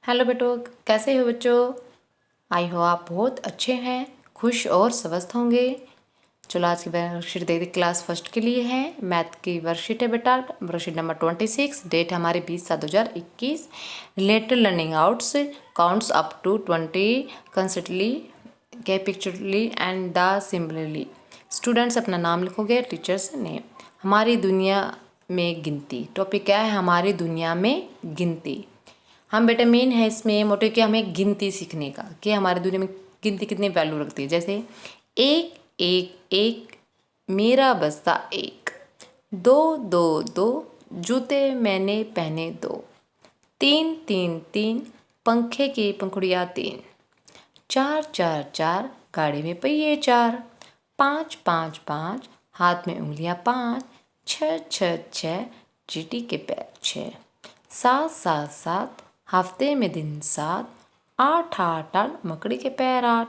Hello बेटो, कैसे हो बच्चों। आई हो आप बहुत अच्छे हैं, खुश और स्वस्थ होंगे। चलो आज की वर्कशीट दे दी, क्लास फर्स्ट के लिए है, मैथ की वर्कशीट है बेटा। वर्कशीट नंबर 26, डेट हमारी 20/7/2021। Related learning outs counts up to 20 consistently कैपिचुअली एंड द सिमिलरली। स्टूडेंट्स अपना नाम लिखोगे, टीचर्स नेम। हमारी दुनिया में गिनती, टॉपिक क्या है, हमारी दुनिया में गिनती। हम बेटा मेन है इसमें मोटिव कि हमें गिनती सीखने का, कि हमारी दुनिया में गिनती कितनी वैल्यू रखती है। जैसे एक एक एक, मेरा बस्ता एक, दो दो दो, जूते मैंने पहने दो, तीन तीन तीन, पंखे की पंखुड़ियाँ तीन, चार चार चार, गाड़ी में पहिए चार, पाँच पाँच पाँच, हाथ में उंगलियाँ पाँच, छः छः छः, चींटी के पैर छः, सात सात सात, हफ्ते में दिन सात, आठ आठ आठ, मकड़ी के पैर आठ,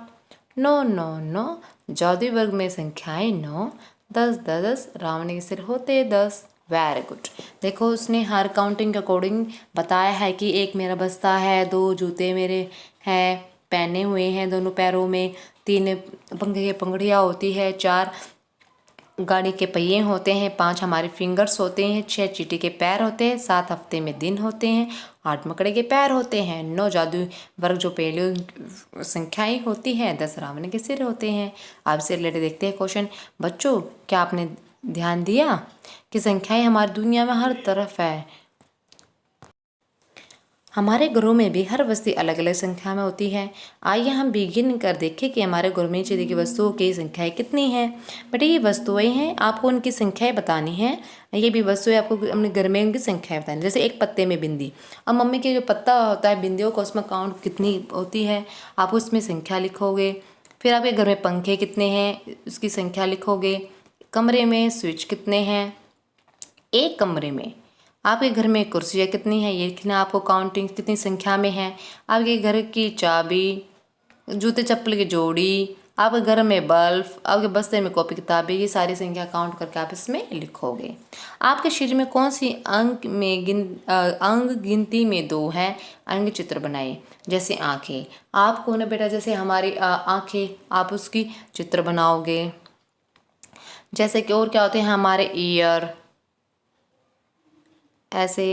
नौ नौ नौ, जादुई वर्ग में संख्याएं नौ, दस दस दस, रावण के सिर होते 10। Very good. देखो उसने हर काउंटिंग के अकॉर्डिंग बताया है कि एक मेरा बस्ता है, दो जूते मेरे हैं पहने हुए हैं दोनों पैरों में, तीन पंखे की पंखुड़ियाँ होती है, चार गाड़ी के पहिए होते हैं, पांच हमारे फिंगर्स होते हैं, छह चींटी के पैर होते हैं, सात हफ्ते में दिन होते हैं, आठ मकड़े के पैर होते हैं, नौ जादू वर्ग जो पहलू संख्याएं होती हैं, 10 रावण के सिर होते हैं। अब से रिलेटेड देखते हैं क्वेश्चन। बच्चों क्या आपने ध्यान दिया कि संख्याएं हमारी दुनिया में हर तरफ है। हमारे घरों में भी हर वस्तु अलग अलग संख्या में होती है। आइए हम बिगिन कर देखें कि हमारे घरों में नीचे की वस्तुओं की संख्याएं कितनी हैं। बेटे ये वस्तुएं हैं, आपको उनकी संख्याएं बतानी है। ये भी वस्तुएं आपको अपने घर में उनकी संख्याएं बतानी। जैसे एक पत्ते में बिंदी, अब मम्मी के जो पत्ता होता है बिंदियों का, उसमें काउंट कितनी होती है, आप उसमें संख्या लिखोगे। फिर आपके घर में पंखे कितने हैं, उसकी संख्या लिखोगे। कमरे में स्विच कितने हैं, एक कमरे में। आपके घर में कुर्सियाँ कितनी हैं, ये लिखना आपको, काउंटिंग कितनी संख्या में है। आपके घर की चाबी, जूते चप्पल की जोड़ी, आपके घर में बल्ब, आपके बस्ते में कॉपी किताबें, ये सारी संख्या काउंट करके आप इसमें लिखोगे। आपके शरीर में कौन सी अंग गिनती में 2 है, अंग चित्र बनाइए। जैसे आँखें, आपको ना बेटा जैसे हमारी आँखें, आप उसकी चित्र बनाओगे। जैसे कि और क्या होते हैं, हमारे ईयर, ऐसे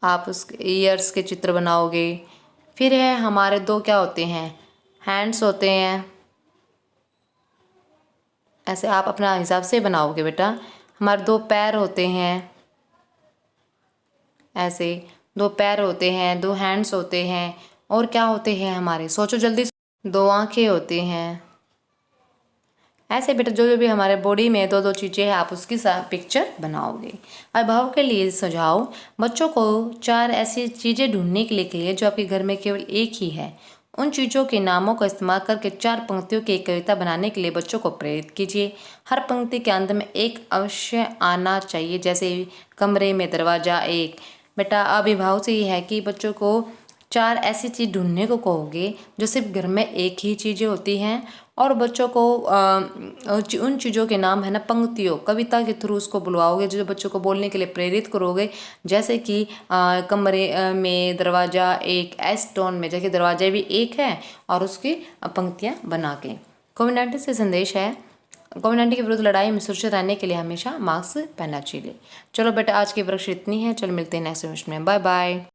आप उस ईयर्स के चित्र बनाओगे। फिर है हमारे 2 क्या होते हैं, हैंड्स होते हैं, ऐसे आप अपना हिसाब से बनाओगे बेटा। हमारे 2 पैर होते हैं, ऐसे 2 पैर होते हैं, 2 हैंड्स होते हैं। और क्या होते हैं हमारे, सोचो जल्दी। 2 आंखें होती हैं। ऐसे बेटा जो जो भी हमारे बॉडी में 2 2 चीज़ें हैं, आप उसकी पिक्चर बनाओगे। अभिभावक के लिए सुझाव, बच्चों को 4 ऐसी चीज़ें ढूंढने के लिए कहिए जो आपके घर में केवल एक ही है। उन चीज़ों के नामों का इस्तेमाल करके 4 पंक्तियों की एक कविता बनाने के लिए बच्चों को प्रेरित कीजिए। हर पंक्ति के अंत में एक अवश्य आना चाहिए। जैसे कमरे में दरवाज़ा एक। बेटा अभिभावक से ये है कि बच्चों को 4 ऐसी चीज़ ढूंढने को कहोगे जो सिर्फ घर में एक ही चीज़ें होती हैं, और बच्चों को उन चीज़ों के नाम है ना पंक्तियों, कविता के थ्रू उसको बुलवाओगे, जो बच्चों को बोलने के लिए प्रेरित करोगे। जैसे कि कमरे में दरवाज़ा एक, एस टोन में, जैसे दरवाजा भी एक है और उसकी पंक्तियाँ बना के। कोविड-19 से संदेश है, कोविड-19 के विरुद्ध लड़ाई में सुरक्षित रहने के लिए हमेशा मास्क पहनना चाहिए। चलो बेटा आज की वर्कशीट इतनी है, चलो मिलते हैं नेक्स्ट सेशन में, बाय बाय।